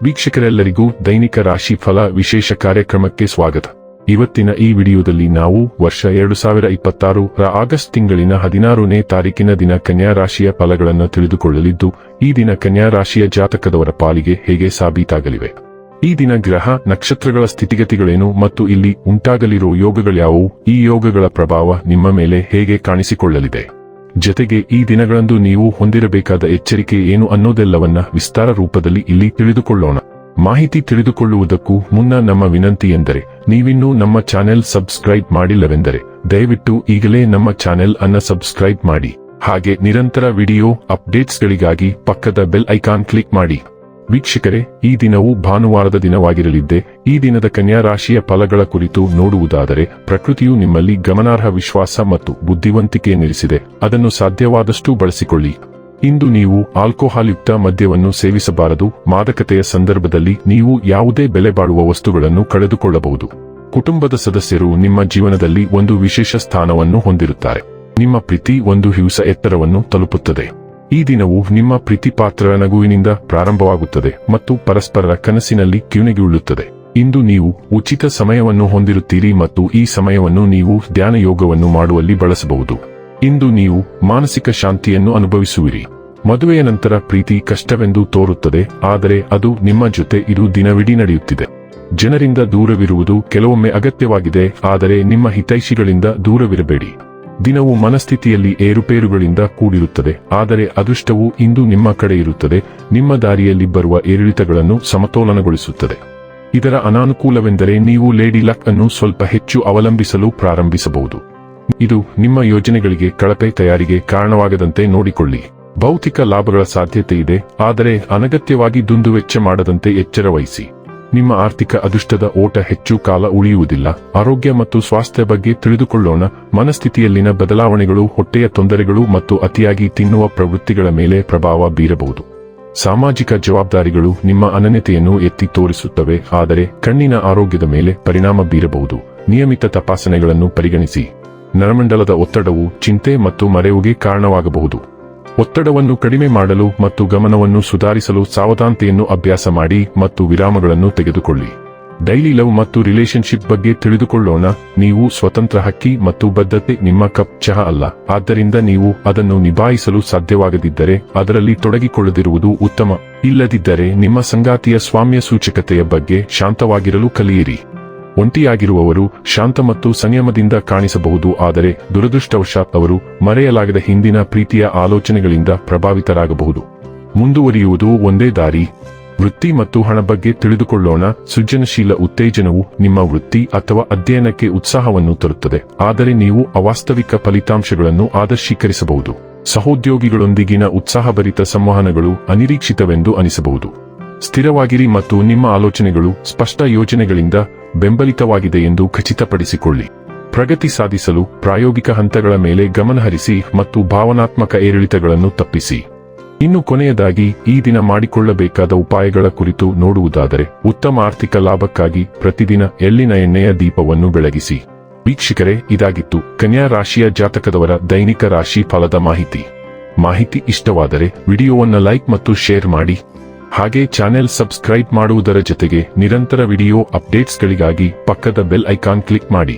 ವೀಕ್ಷಕರೆಲ್ಲರಿಗೂ ದೈನಿಕ ರಾಶಿ ಫಲ ವಿಶೇಷ ಕಾರ್ಯಕ್ರಮಕ್ಕೆ ಸ್ವಾಗತ. ಇವತ್ತಿನ ಈ ವಿಡಿಯೋದಲ್ಲಿ ನಾವು ವರ್ಷ 2026 ರ ಆಗಸ್ಟ್ ತಿಂಗಳಿನ 16ನೇ ತಾರೀಕಿನ ದಿನ ಕನ್ಯಾ ರಾಶಿಯ ಫಲಗಳನ್ನು ತಿಳಿದುಕೊಳ್ಳಲಿದ್ದು, ಈ ದಿನ ಕನ್ಯಾ ರಾಶಿಯ ಜಾತಕದವರ ಪಾಲಿಗೆ ಹೇಗೆ ಸಾಬೀತಾಗಲಿವೆ, ಈ ದಿನ ಗ್ರಹ ನಕ್ಷತ್ರಗಳ ಸ್ಥಿತಿಗತಿಗಳೇನು ಮತ್ತು ಇಲ್ಲಿ ಉಂಟಾಗಲಿರೋ ಯೋಗಗಳ್ಯಾವುವು, ಈ ಯೋಗಗಳ ಪ್ರಭಾವ ನಿಮ್ಮ ಮೇಲೆ ಹೇಗೆ ಕಾಣಿಸಿಕೊಳ್ಳಲಿದೆ, ಜೊತೆಗೆ ಈ ದಿನಗಳಂದು ನೀವು ಹೊಂದಿರಬೇಕಾದ ಎಚ್ಚರಿಕೆ ಏನು ಅನ್ನೋದೆಲ್ಲವನ್ನ ವಿಸ್ತಾರ ರೂಪದಲ್ಲಿ ಇಲ್ಲಿ ತಿಳಿದುಕೊಳ್ಳೋಣ. ಮಾಹಿತಿ ತಿಳಿದುಕೊಳ್ಳುವುದಕ್ಕೂ ಮುನ್ನ ನಮ್ಮ ವಿನಂತಿ ಎಂದರೆ, ನೀವಿನ್ನೂ ನಮ್ಮ ಚಾನೆಲ್ ಸಬ್ಸ್ಕ್ರೈಬ್ ಮಾಡಿಲ್ಲವೆಂದರೆ ದಯವಿಟ್ಟು ಈಗಲೇ ನಮ್ಮ ಚಾನೆಲ್ ಅನ್ನ ಸಬ್ಸ್ಕ್ರೈಬ್ ಮಾಡಿ. ಹಾಗೆ ನಿರಂತರ ವಿಡಿಯೋ ಅಪ್ಡೇಟ್ಸ್ಗಳಿಗಾಗಿ ಪಕ್ಕದ ಬೆಲ್ ಐಕಾನ್ ಕ್ಲಿಕ್ ಮಾಡಿ. ವೀಕ್ಷಕರೇ, ಈ ದಿನವು ಭಾನುವಾರದ ದಿನವಾಗಿರಲಿದ್ದೆ. ಈ ದಿನದ ಕನ್ಯಾ ರಾಶಿಯ ಫಲಗಳ ಕುರಿತು ನೋಡುವುದಾದರೆ, ಪ್ರಕೃತಿಯು ನಿಮ್ಮಲ್ಲಿ ಗಮನಾರ್ಹ ವಿಶ್ವಾಸ ಮತ್ತು ಬುದ್ಧಿವಂತಿಕೆ ನೆಲೆಸಿದೆ. ಅದನ್ನು ಸಾಧ್ಯವಾದಷ್ಟು ಬಳಸಿಕೊಳ್ಳಿ. ಇಂದು ನೀವು ಆಲ್ಕೋಹಾಲ್ ಯುಕ್ತ ಮದ್ಯವನ್ನು ಸೇವಿಸಬಾರದು. ಮಾದಕತೆಯ ಸಂದರ್ಭದಲ್ಲಿ ನೀವು ಯಾವುದೇ ಬೆಲೆ ಬಾಳುವ ವಸ್ತುಗಳನ್ನು ಕಳೆದುಕೊಳ್ಳಬಹುದು. ಕುಟುಂಬದ ಸದಸ್ಯರು ನಿಮ್ಮ ಜೀವನದಲ್ಲಿ ಒಂದು ವಿಶೇಷ ಸ್ಥಾನವನ್ನು ಹೊಂದಿರುತ್ತಾರೆ. ನಿಮ್ಮ ಪ್ರೀತಿ ಒಂದು ಹಿಂಸ ಎತ್ತರವನ್ನು ತಲುಪುತ್ತದೆ. ಈ ದಿನವು ನಿಮ್ಮ ಪ್ರೀತಿಪಾತ್ರರ ನಗುವಿನಿಂದ ಪ್ರಾರಂಭವಾಗುತ್ತದೆ ಮತ್ತು ಪರಸ್ಪರರ ಕನಸಿನಲ್ಲಿ ಕಿವಿನೆಗೆಯುಳ್ಳುತ್ತದೆ. ಇಂದು ನೀವು ಉಚಿತ ಸಮಯವನ್ನು ಹೊಂದಿರುತ್ತೀರಿ ಮತ್ತು ಈ ಸಮಯವನ್ನು ನೀವು ಧ್ಯಾನ ಯೋಗವನ್ನು ಮಾಡುವಲ್ಲಿ ಬಳಸಬಹುದು. ಇಂದು ನೀವು ಮಾನಸಿಕ ಶಾಂತಿಯನ್ನು ಅನುಭವಿಸುವಿರಿ. ಮದುವೆಯ ನಂತರ ಪ್ರೀತಿ ಕಷ್ಟವೆಂದು ತೋರುತ್ತದೆ, ಆದರೆ ಅದು ನಿಮ್ಮ ಜೊತೆ ಇದು ದಿನವಿಡೀ ನಡೆಯುತ್ತಿದೆ. ಜನರಿಂದ ದೂರವಿರುವುದು ಕೆಲವೊಮ್ಮೆ ಅಗತ್ಯವಾಗಿದೆ, ಆದರೆ ನಿಮ್ಮ ಹಿತೈಷಿಗಳಿಂದ ದೂರವಿರಬೇಡಿ. ದಿನವು ಮನಸ್ಥಿತಿಯಲ್ಲಿ ಏರುಪೇರುಗಳಿಂದ ಕೂಡಿರುತ್ತದೆ, ಆದರೆ ಅದೃಷ್ಟವು ಇಂದು ನಿಮ್ಮ ಕಡೆ ಇರುತ್ತದೆ. ನಿಮ್ಮ ದಾರಿಯಲ್ಲಿ ಬರುವ ಏರಿಳಿತಗಳನ್ನು ಸಮತೋಲನಗೊಳಿಸುತ್ತದೆ. ಇದರ ಅನಾನುಕೂಲವೆಂದರೆ ನೀವು ಲೇಡಿ ಲಕ್ ಅನ್ನು ಸ್ವಲ್ಪ ಹೆಚ್ಚು ಅವಲಂಬಿಸಲು ಪ್ರಾರಂಭಿಸಬಹುದು. ಇದು ನಿಮ್ಮ ಯೋಜನೆಗಳಿಗೆ ಕಳಪೆ ತಯಾರಿಗೆ ಕಾರಣವಾಗದಂತೆ ನೋಡಿಕೊಳ್ಳಿ. ಭೌತಿಕ ಲಾಭಗಳ ಸಾಧ್ಯತೆ ಇದೆ, ಆದರೆ ಅನಗತ್ಯವಾಗಿ ದುಂದುವೆಚ್ಚ ಮಾಡದಂತೆ ಎಚ್ಚರ ವಹಿಸಿ. ನಿಮ್ಮ ಆರ್ಥಿಕ ಅದೃಷ್ಟದ ಓಟ ಹೆಚ್ಚು ಕಾಲ ಉಳಿಯುವುದಿಲ್ಲ. ಆರೋಗ್ಯ ಮತ್ತು ಸ್ವಾಸ್ಥ್ಯ ಬಗ್ಗೆ ತಿಳಿದುಕೊಳ್ಳೋಣ. ಮನಸ್ಥಿತಿಯಲ್ಲಿನ ಬದಲಾವಣೆಗಳು ಹೊಟ್ಟೆಯ ತೊಂದರೆಗಳು ಮತ್ತು ಅತಿಯಾಗಿ ತಿನ್ನುವ ಪ್ರವೃತ್ತಿಗಳ ಮೇಲೆ ಪ್ರಭಾವ ಬೀರಬಹುದು. ಸಾಮಾಜಿಕ ಜವಾಬ್ದಾರಿಗಳು ನಿಮ್ಮ ಅನನ್ಯತೆಯನ್ನು ಎತ್ತಿ ತೋರಿಸುತ್ತವೆ, ಆದರೆ ಕಣ್ಣಿನ ಆರೋಗ್ಯದ ಮೇಲೆ ಪರಿಣಾಮ ಬೀರಬಹುದು. ನಿಯಮಿತ ತಪಾಸಣೆಗಳನ್ನು ಪರಿಗಣಿಸಿ. ನರಮಂಡಲದ ಒತ್ತಡವು ಚಿಂತೆ ಮತ್ತು ಮರೆವುಗೆ ಕಾರಣವಾಗಬಹುದು. ಒತ್ತಡವನ್ನು ಕಡಿಮೆ ಮಾಡಲು ಮತ್ತು ಗಮನವನ್ನು ಸುಧಾರಿಸಲು ಸಾವಧಾನತೆಯನ್ನು ಅಭ್ಯಾಸ ಮಾಡಿ ಮತ್ತು ವಿರಾಮಗಳನ್ನು ತೆಗೆದುಕೊಳ್ಳಿ. ಡೈಲಿ ಲವ್ ಮತ್ತು ರಿಲೇಶನ್ಶಿಪ್ ಬಗ್ಗೆ ತಿಳಿದುಕೊಳ್ಳೋಣ. ನೀವು ಸ್ವತಂತ್ರ ಹಕ್ಕಿ ಮತ್ತು ಬದ್ಧತೆ ನಿಮ್ಮ ಕಪ್ ಚಹಾ ಅಲ್ಲ. ಆದ್ದರಿಂದ ನೀವು ಅದನ್ನು ನಿಭಾಯಿಸಲು ಸಾಧ್ಯವಾಗದಿದ್ದರೆ ಅದರಲ್ಲಿ ತೊಡಗಿಕೊಳ್ಳದಿರುವುದು ಉತ್ತಮ. ಇಲ್ಲದಿದ್ದರೆ ನಿಮ್ಮ ಸಂಗಾತಿಯ ಸ್ವಾಮ್ಯ ಸೂಚಕತೆಯ ಬಗ್ಗೆ ಶಾಂತವಾಗಿರಲು ಕಲಿಯಿರಿ. ಒಂಟಿಯಾಗಿರುವವರು ಶಾಂತ ಮತ್ತು ಸಂಯಮದಿಂದ ಕಾಣಿಸಬಹುದು, ಆದರೆ ದುರದೃಷ್ಟವಶಾತ್ ಅವರು ಮರೆಯಲಾಗದ ಹಿಂದಿನ ಪ್ರೀತಿಯ ಆಲೋಚನೆಗಳಿಂದ ಪ್ರಭಾವಿತರಾಗಬಹುದು. ಮುಂದುವರಿಯುವುದು ಒಂದೇ ದಾರಿ. ವೃತ್ತಿ ಮತ್ತು ಹಣ ಬಗ್ಗೆ ತಿಳಿದುಕೊಳ್ಳೋಣ. ಸೃಜನಶೀಲ ಉತ್ತೇಜನವು ನಿಮ್ಮ ವೃತ್ತಿ ಅಥವಾ ಅಧ್ಯಯನಕ್ಕೆ ಉತ್ಸಾಹವನ್ನು ತರುತ್ತದೆ, ಆದರೆ ನೀವು ಅವಾಸ್ತವಿಕ ಫಲಿತಾಂಶಗಳನ್ನು ಆದರ್ಶೀಕರಿಸಬಹುದು. ಸಹೋದ್ಯೋಗಿಗಳೊಂದಿಗಿನ ಉತ್ಸಾಹಭರಿತ ಸಂವಹನಗಳು ಅನಿರೀಕ್ಷಿತವೆಂದು ಅನಿಸಬಹುದು. ಸ್ಥಿರವಾಗಿರಿ ಮತ್ತು ನಿಮ್ಮ ಆಲೋಚನೆಗಳು ಸ್ಪಷ್ಟ ಯೋಜನೆಗಳಿಂದ ಬೆಂಬಲಿತವಾಗಿದೆ ಎಂದು ಖಚಿತಪಡಿಸಿಕೊಳ್ಳಿ. ಪ್ರಗತಿ ಸಾಧಿಸಲು ಪ್ರಾಯೋಗಿಕ ಹಂತಗಳ ಮೇಲೆ ಗಮನಹರಿಸಿ ಮತ್ತು ಭಾವನಾತ್ಮಕ ಏರಿಳಿತಗಳನ್ನು ತಪ್ಪಿಸಿ. ಇನ್ನು ಕೊನೆಯದಾಗಿ, ಈ ದಿನ ಮಾಡಿಕೊಳ್ಳಬೇಕಾದ ಉಪಾಯಗಳ ಕುರಿತು ನೋಡುವುದಾದರೆ, ಉತ್ತಮ ಆರ್ಥಿಕ ಲಾಭಕ್ಕಾಗಿ ಪ್ರತಿದಿನ ಎಳ್ಳಿನ ಎಣ್ಣೆಯ ದೀಪವನ್ನು ಬೆಳಗಿಸಿ. ವೀಕ್ಷಕರೇ, ಇದಾಗಿತ್ತು ಕನ್ಯಾ ರಾಶಿಯ ಜಾತಕದವರ ದೈನಿಕ ರಾಶಿ ಫಲದ ಮಾಹಿತಿ ಇಷ್ಟವಾದರೆ ವಿಡಿಯೋವನ್ನು ಲೈಕ್ ಮತ್ತು ಶೇರ್ ಮಾಡಿ. ಹಾಗೆ ಚಾನೆಲ್ ಸಬ್ಸ್ಕ್ರೈಬ್ ಮಾಡುವುದರ ಜೊತೆಗೆ ನಿರಂತರ ವಿಡಿಯೋ ಅಪ್ಡೇಟ್ಸ್ಗಳಿಗಾಗಿ ಪಕ್ಕದ ಬೆಲ್ ಐಕಾನ್ ಕ್ಲಿಕ್ ಮಾಡಿ.